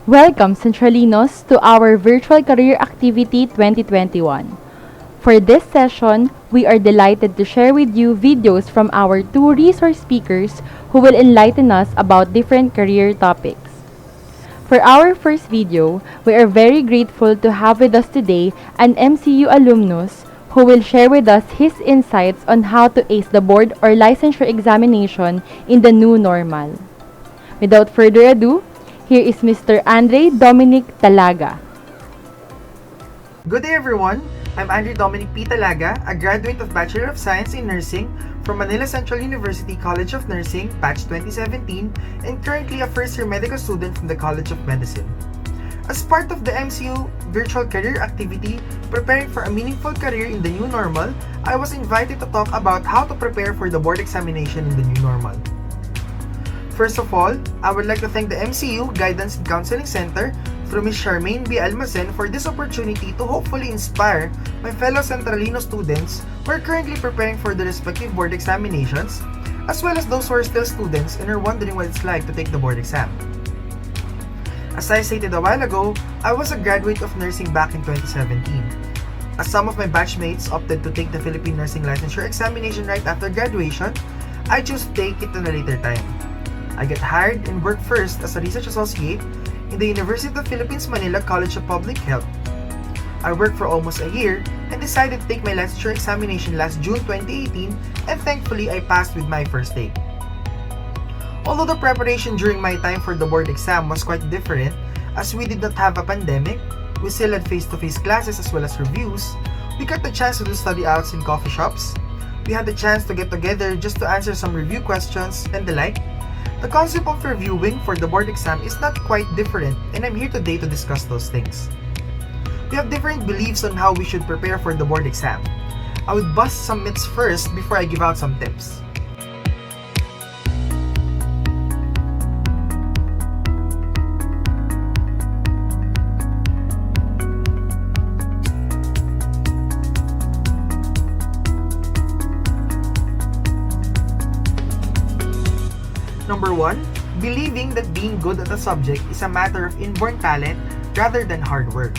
Welcome, Centralinos, to our Virtual Career Activity 2021. For this session, we are delighted to share with you videos from our two resource speakers who will enlighten us about different career topics. For our first video, we are very grateful to have with us today an MCU alumnus who will share with us his insights on how to ace the board or licensure examination in the new normal. Without further ado, here is Mr. Dominic Talaga. Good day everyone! I'm Dominic Talaga, a graduate of Bachelor of Science in Nursing from Manila Central University College of Nursing, batch 2017, and currently a first-year medical student from the College of Medicine. As part of the MCU virtual career activity, preparing for a meaningful career in the new normal, I was invited to talk about how to prepare for the board examination in the new normal. First of all, I would like to thank the MCU Guidance and Counseling Center through Ms. Charmaine B. Almacen for this opportunity to hopefully inspire my fellow Centralino students who are currently preparing for the respective board examinations, as well as those who are still students and are wondering what it's like to take the board exam. As I stated a while ago, I was a graduate of nursing back in 2017. As some of my batchmates opted to take the Philippine Nursing Licensure examination right after graduation, I chose to take it in a later time. I got hired and worked first as a research associate in the University of the Philippines Manila College of Public Health. I worked for almost a year and decided to take my licensure examination last June 2018, and thankfully I passed with my first take. Although the preparation during my time for the board exam was quite different, as we did not have a pandemic, we still had face-to-face classes as well as reviews, we got the chance to do study outs in coffee shops, we had the chance to get together just to answer some review questions and the like. The concept of reviewing for the board exam is not quite different, and I'm here today to discuss those things. We have different beliefs on how we should prepare for the board exam. I would bust some myths first before I give out some tips. Number 1, believing that being good at a subject is a matter of inborn talent rather than hard work.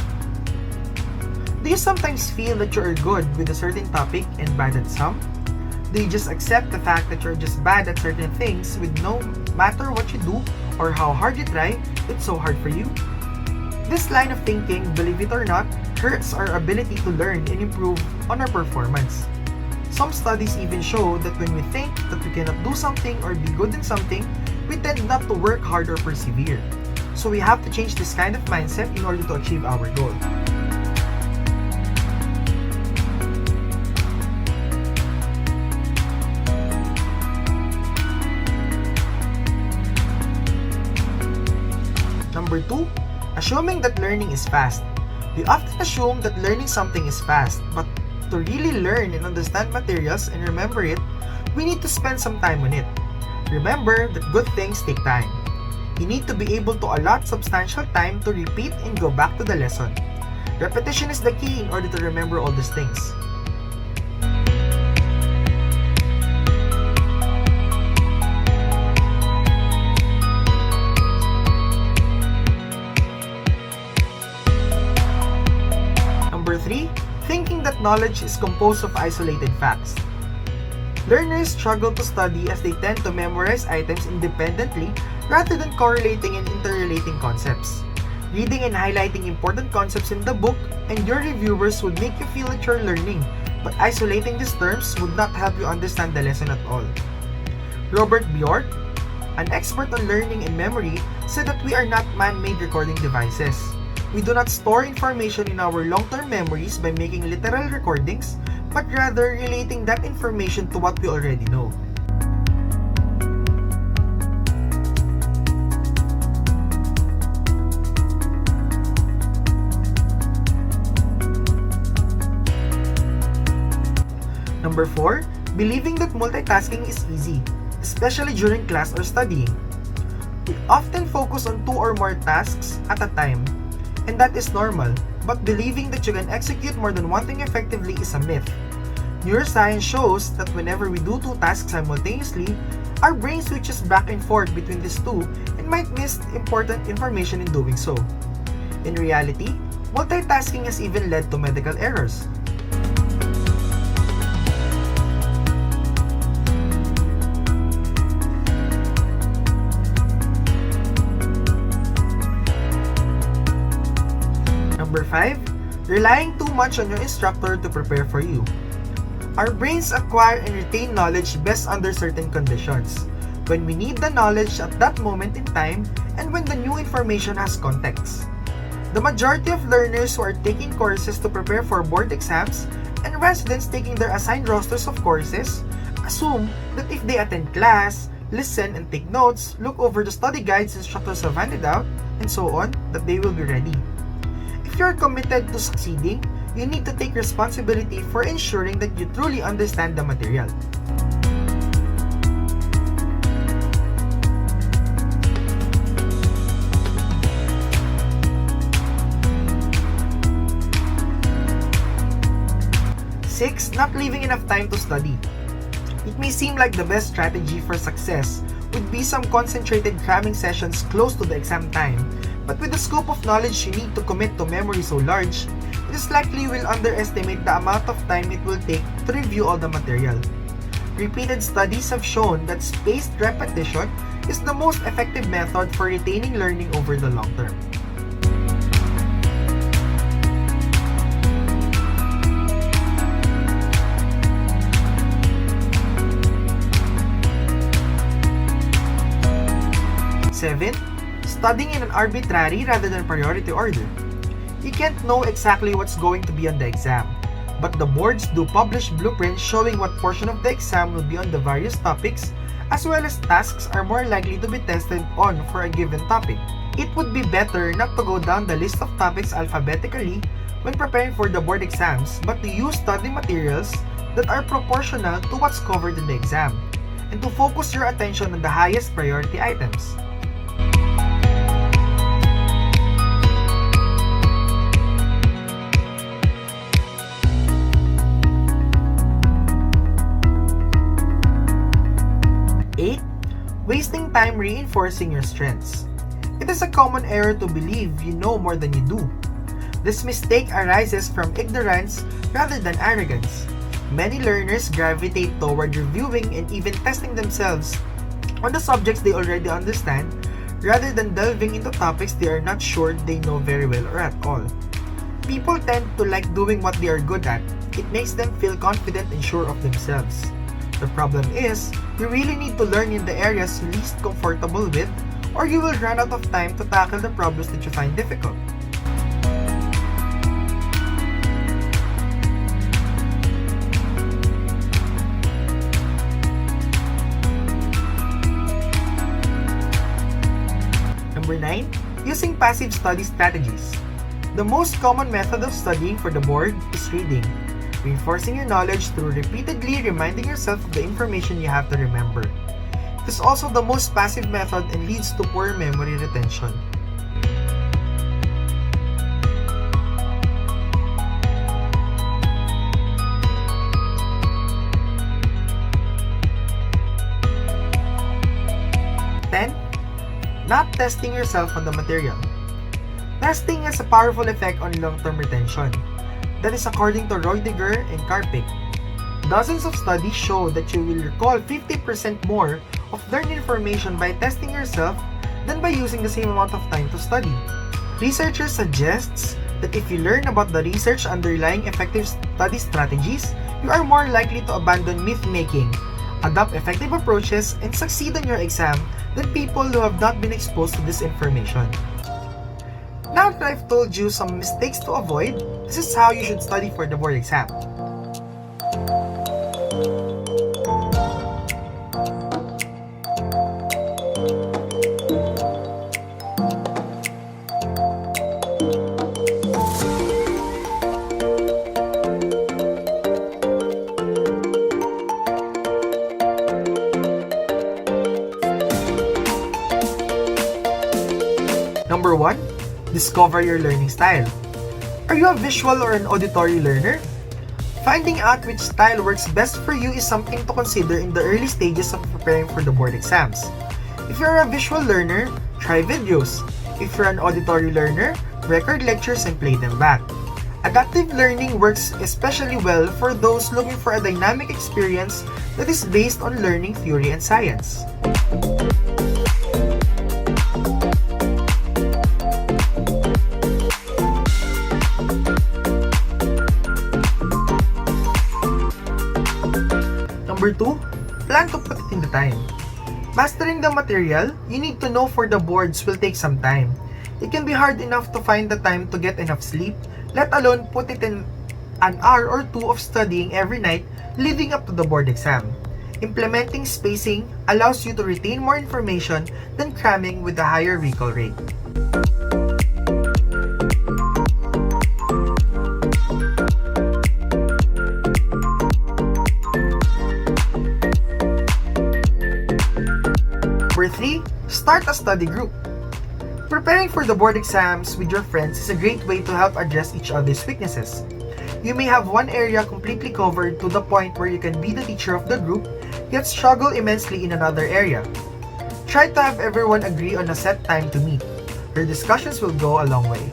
Do you sometimes feel that you are good with a certain topic and bad at some? Do you just accept the fact that you're just bad at certain things with no matter what you do or how hard you try, it's so hard for you? This line of thinking, believe it or not, hurts our ability to learn and improve on our performance. Some studies even show that when we think that we cannot do something or be good in something, we tend not to work hard or persevere. So we have to change this kind of mindset in order to achieve our goal. Number 2, assuming that learning is fast. We often assume that learning something is fast, but to really learn and understand materials and remember it, we need to spend some time on it. Remember that good things take time. You need to be able to allot substantial time to repeat and go back to the lesson. Repetition is the key in order to remember all these things. Number 3, thinking that knowledge is composed of isolated facts. Learners struggle to study as they tend to memorize items independently rather than correlating and interrelating concepts. Reading and highlighting important concepts in the book and your reviewers would make you feel that you're learning, but isolating these terms would not help you understand the lesson at all. Robert Bjork, an expert on learning and memory, said that we are not man-made recording devices. We do not store information in our long-term memories by making literal recordings, but rather relating that information to what we already know. Number 4, believing that multitasking is easy, especially during class or studying. We often focus on 2 or more tasks at a time, and that is normal, but believing that you can execute more than one thing effectively is a myth. Neuroscience shows that whenever we do 2 tasks simultaneously, our brain switches back and forth between these two and might miss important information in doing so. In reality, multitasking has even led to medical errors. Number 5, relying too much on your instructor to prepare for you. Our brains acquire and retain knowledge best under certain conditions, when we need the knowledge at that moment in time and when the new information has context. The majority of learners who are taking courses to prepare for board exams and residents taking their assigned rosters of courses assume that if they attend class, listen and take notes, look over the study guides instructors have handed out, and so on, that they will be ready. If you are committed to succeeding, you need to take responsibility for ensuring that you truly understand the material. Six, not leaving enough time to study. It may seem like the best strategy for success would be some concentrated cramming sessions close to the exam time, but with the scope of knowledge you need to commit to memory so large, it is likely you will underestimate the amount of time it will take to review all the material. Repeated studies have shown that spaced repetition is the most effective method for retaining learning over the long term. Seven, studying in an arbitrary rather than priority order. You can't know exactly what's going to be on the exam, but the boards do publish blueprints showing what portion of the exam will be on the various topics, as well as tasks are more likely to be tested on for a given topic. It would be better not to go down the list of topics alphabetically when preparing for the board exams, but to use study materials that are proportional to what's covered in the exam, and to focus your attention on the highest priority items. Wasting time reinforcing your strengths. It is a common error to believe you know more than you do. This mistake arises from ignorance rather than arrogance. Many learners gravitate toward reviewing and even testing themselves on the subjects they already understand rather than delving into topics they are not sure they know very well or at all. People tend to like doing what they are good at. It makes them feel confident and sure of themselves. The problem is, you really need to learn in the areas you're least comfortable with, or you will run out of time to tackle the problems that you find difficult. Number 9, using passive study strategies. The most common method of studying for the board is reading. Reinforcing your knowledge through repeatedly reminding yourself of the information you have to remember. It is also the most passive method and leads to poor memory retention. Not testing yourself on the material. Testing has a powerful effect on long-term retention. That is according to Roediger and Karpik. Dozens of studies show that you will recall 50% more of learned information by testing yourself than by using the same amount of time to study. Researchers suggests that if you learn about the research underlying effective study strategies, you are more likely to abandon myth-making, adopt effective approaches, and succeed on your exam than people who have not been exposed to this information. Now that I've told you some mistakes to avoid, this is how you should study for the board exam. Number 1, discover your learning style. Are you a visual or an auditory learner? Finding out which style works best for you is something to consider in the early stages of preparing for the board exams. If you're a visual learner, Try videos. If you're an auditory learner, record lectures and play them back. Adaptive learning works especially well for those looking for a dynamic experience that is based on learning theory and science. Number 2, plan to put it in the time. Mastering the material you need to know for the boards will take some time. It can be hard enough to find the time to get enough sleep, let alone put it in an hour or two of studying every night leading up to the board exam. Implementing spacing allows you to retain more information than cramming with a higher recall rate. Number 3, start a study group. Preparing for the board exams with your friends is a great way to help address each other's weaknesses. You may have one area completely covered to the point where you can be the teacher of the group, yet struggle immensely in another area. Try to have everyone agree on a set time to meet. Your discussions will go a long way.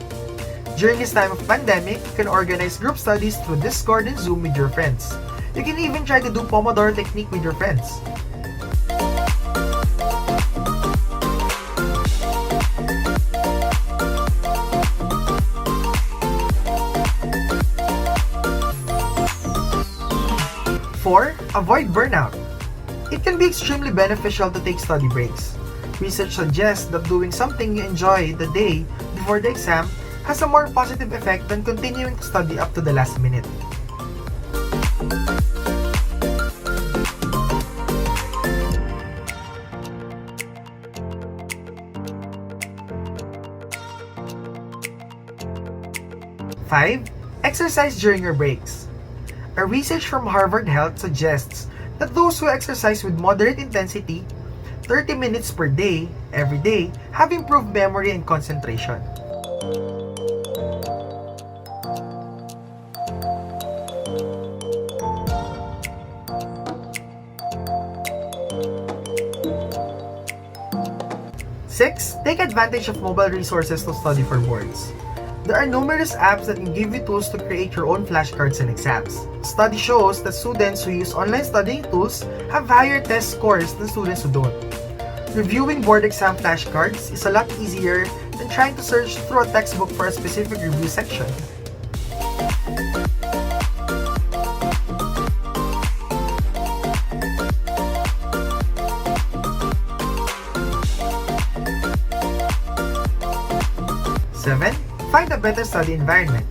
During this time of pandemic, you can organize group studies through Discord and Zoom with your friends. You can even try to do Pomodoro technique with your friends. Four, avoid burnout. It can be extremely beneficial to take study breaks. Research suggests that doing something you enjoy the day before the exam has a more positive effect than continuing to study up to the last minute. Five, exercise during your breaks. A research from Harvard Health suggests that those who exercise with moderate intensity, 30 minutes per day, every day, have improved memory and concentration. Six, take advantage of mobile resources to study for boards. There are numerous apps that can give you tools to create your own flashcards and exams. Study shows that students who use online studying tools have higher test scores than students who don't. Reviewing board exam flashcards is a lot easier than trying to search through a textbook for a specific review section. Seven, find a better study environment.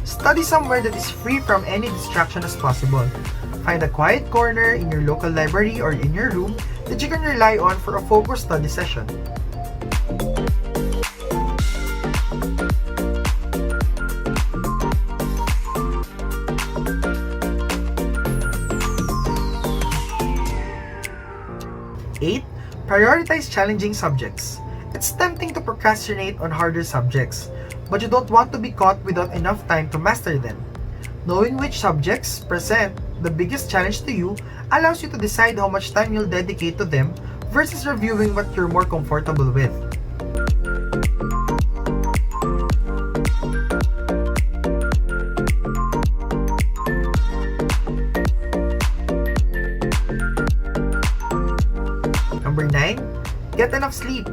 Study somewhere that is free from any distraction as possible. Find a quiet corner in your local library or in your room that you can rely on for a focused study session. Eight, prioritize challenging subjects. It's tempting to procrastinate on harder subjects, but you don't want to be caught without enough time to master them. Knowing which subjects present the biggest challenge to you allows you to decide how much time you'll dedicate to them versus reviewing what you're more comfortable with. Number 9, get enough sleep.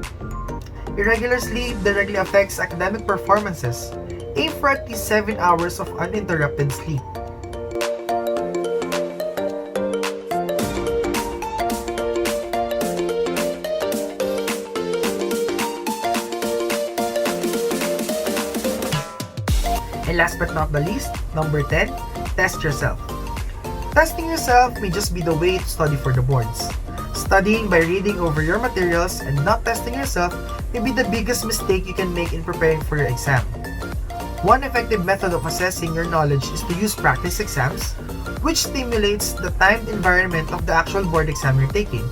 Irregular sleep directly affects academic performances. Aim for at least 7 hours of uninterrupted sleep. And last but not the least, number 10, test yourself. Testing yourself may just be the way to study for the boards. Studying by reading over your materials and not testing yourself may be the biggest mistake you can make in preparing for your exam. One effective method of assessing your knowledge is to use practice exams, which stimulates the timed environment of the actual board exam you're taking.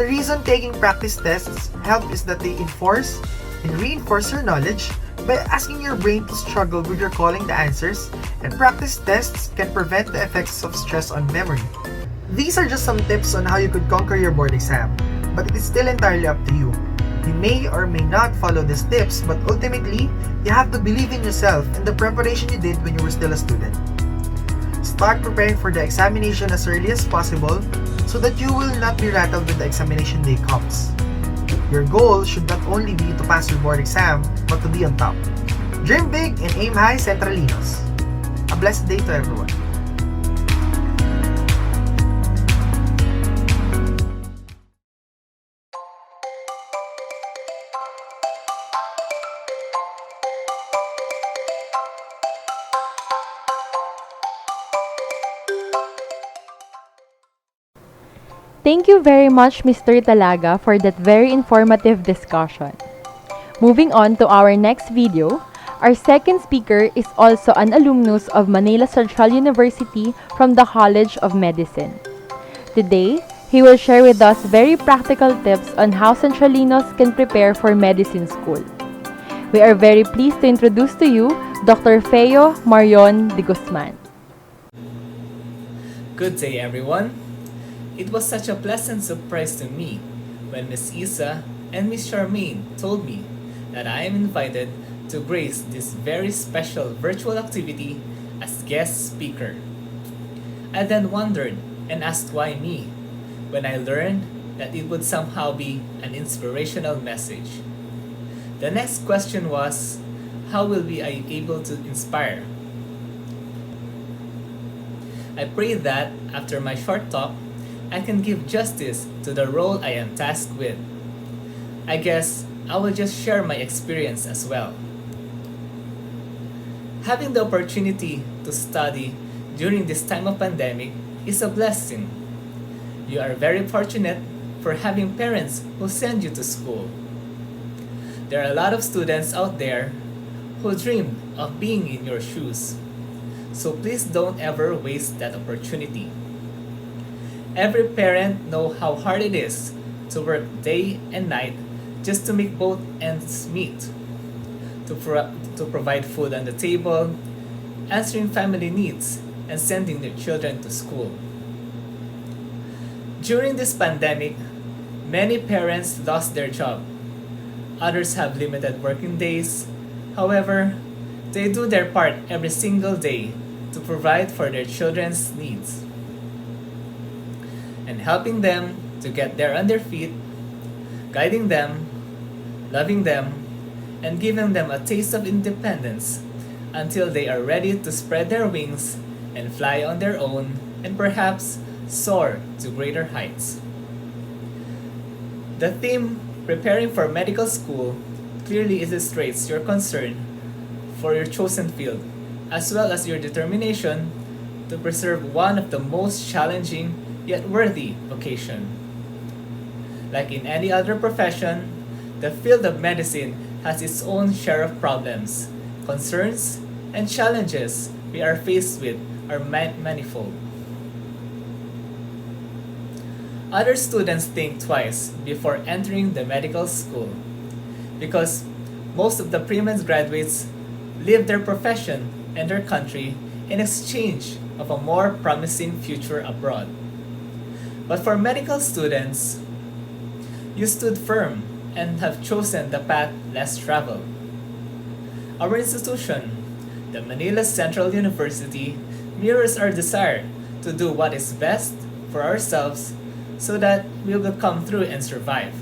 The reason taking practice tests help is that they enforce and reinforce your knowledge by asking your brain to struggle with recalling the answers, and practice tests can prevent the effects of stress on memory. These are just some tips on how you could conquer your board exam, but it is still entirely up to you. You may or may not follow these tips, but ultimately, you have to believe in yourself and the preparation you did when you were still a student. Start preparing for the examination as early as possible so that you will not be rattled when the examination day comes. Your goal should not only be to pass your board exam, but to be on top. Dream big and aim high, Centralinos. A blessed day to everyone. Thank you very much, Mr. Talaga, for that very informative discussion. Moving on to our next video, our second speaker is also an alumnus of Manila Central University from the College of Medicine. Today, he will share with us very practical tips on how Centralinos can prepare for medicine school. We are very pleased to introduce to you Dr. Feo Marion De Guzman. Good day, everyone. It was such a pleasant surprise to me when Miss Isa and Miss Charmaine told me that I am invited to grace this very special virtual activity as guest speaker. I then wondered and asked why me, when I learned that it would somehow be an inspirational message. The next question was, how will we be able to inspire? I pray that after my short talk, I can give justice to the role I am tasked with. I guess I will just share my experience as well. Having the opportunity to study during this time of pandemic is a blessing. You are very fortunate for having parents who send you to school. There are a lot of students out there who dream of being in your shoes. So please don't ever waste that opportunity. Every parent knows how hard it is to work day and night just to make both ends meet, to provide food on the table, answering family needs, and sending their children to school. During this pandemic, many parents lost their job. Others have limited working days. However, they do their part every single day to provide for their children's needs. And helping them to get there on their feet, guiding them, loving them, and giving them a taste of independence until they are ready to spread their wings and fly on their own and perhaps soar to greater heights. The theme, Preparing for Medical School, clearly illustrates your concern for your chosen field, as well as your determination to preserve one of the most challenging yet worthy vocation. Like in any other profession, the field of medicine has its own share of problems, concerns, and challenges we are faced with are manifold. Other students think twice before entering the medical school because most of the pre-med graduates leave their profession and their country in exchange of a more promising future abroad. But for medical students, you stood firm and have chosen the path less traveled. Our institution, the Manila Central University, mirrors our desire to do what is best for ourselves so that we will come through and survive.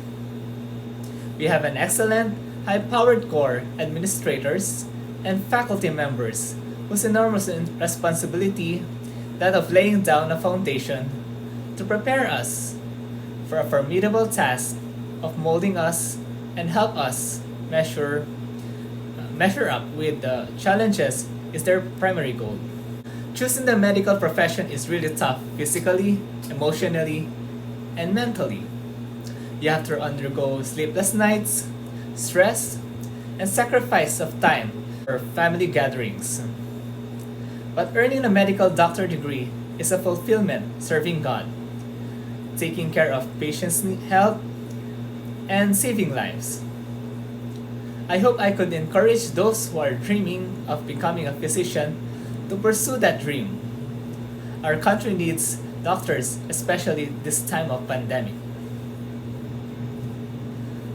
We have an excellent, high-powered core administrators and faculty members whose enormous responsibility, that of laying down a foundation to prepare us for a formidable task of molding us and help us measure up with the challenges is their primary goal. Choosing the medical profession is really tough physically, emotionally, and mentally. You have to undergo sleepless nights, stress, and sacrifice of time for family gatherings. But earning a medical doctor degree is a fulfillment serving God, taking care of patients' health, and saving lives. I hope I could encourage those who are dreaming of becoming a physician to pursue that dream. Our country needs doctors, especially this time of pandemic.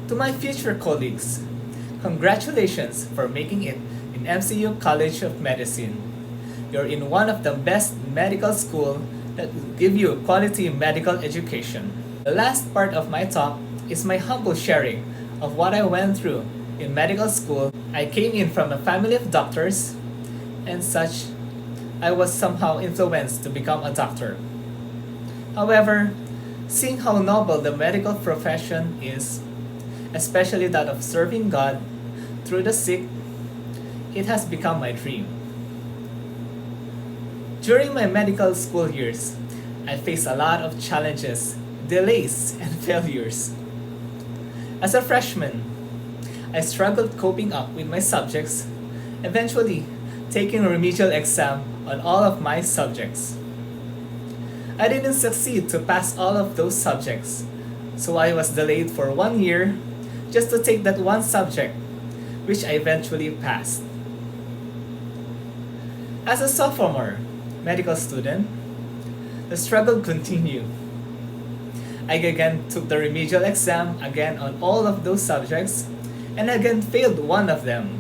To my future colleagues, congratulations for making it in MCU College of Medicine. You're in one of the best medical schools that will give you quality medical education. The last part of my talk is my humble sharing of what I went through in medical school. I came in from a family of doctors, and such, I was somehow influenced to become a doctor. However, seeing how noble the medical profession is, especially that of serving God through the sick, it has become my dream. During my medical school years, I faced a lot of challenges, delays, and failures. As a freshman, I struggled coping up with my subjects, eventually taking a remedial exam on all of my subjects. I didn't succeed to pass all of those subjects, so I was delayed for 1 year just to take that one subject, which I eventually passed. As a sophomore medical student, the struggle continued. I again took the remedial exam again on all of those subjects and again failed one of them.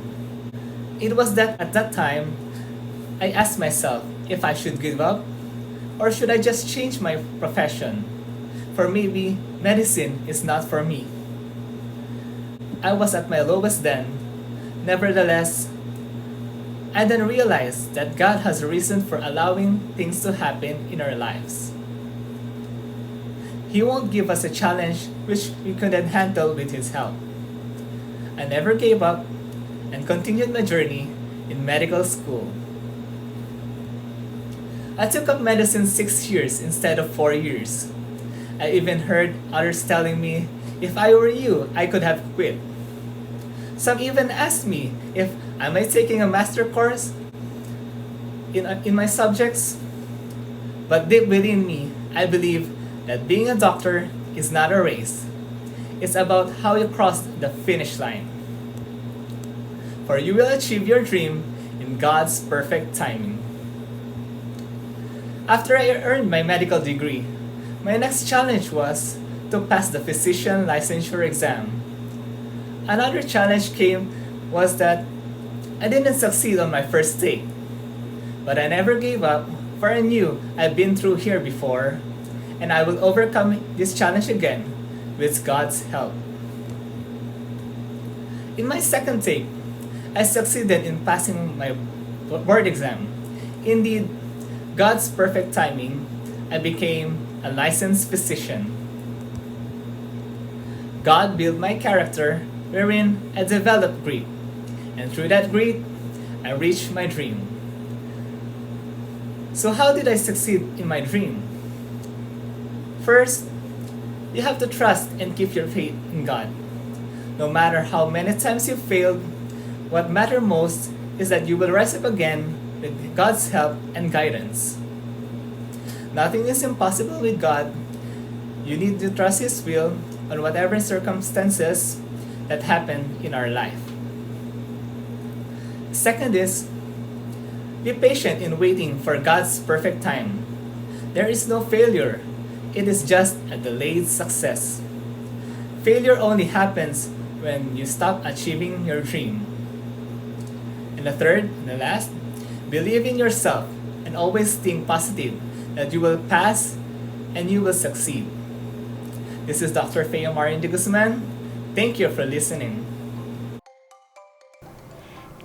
It was that at that time, I asked myself if I should give up or should I just change my profession, for maybe medicine is not for me. I was at my lowest then. Nevertheless, I then realized that God has a reason for allowing things to happen in our lives. He won't give us a challenge which we couldn't handle with His help. I never gave up and continued my journey in medical school. I took up medicine 6 years instead of 4 years. I even heard others telling me if I were you, I could have quit. Some even asked me if am I taking a master course in my subjects. But deep within me, I believe that being a doctor is not a race. It's about how you cross the finish line. For you will achieve your dream in God's perfect timing. After I earned my medical degree, my next challenge was to pass the physician licensure exam. Another challenge came was that I didn't succeed on my first take. But I never gave up, for I knew I've been through here before, and I will overcome this challenge again with God's help. In my second take, I succeeded in passing my board exam. Indeed, God's perfect timing, I became a licensed physician. God built my character, wherein I developed grit, and through that grit, I reached my dream. So how did I succeed in my dream? First, you have to trust and keep your faith in God. No matter how many times you failed, what matters most is that you will rise up again with God's help and guidance. Nothing is impossible with God. You need to trust His will on whatever circumstances that happen in our life. Second is, be patient in waiting for God's perfect time. There is no failure. It is just a delayed success. Failure only happens when you stop achieving your dream. And the third and the last, believe in yourself and always think positive that you will pass and you will succeed. This is Dr. Feo Marion De Guzman. Thank you for listening.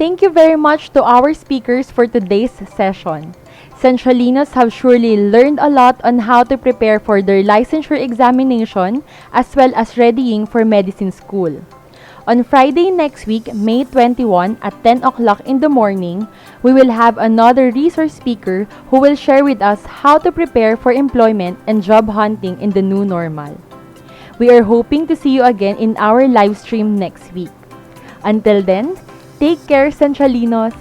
Thank you very much to our speakers for today's session. Centralinos have surely learned a lot on how to prepare for their licensure examination as well as readying for medicine school. On Friday next week, May 21 at 10 o'clock in the morning, we will have another resource speaker who will share with us how to prepare for employment and job hunting in the new normal. We are hoping to see you again in our live stream next week. Until then, take care, Centralinos!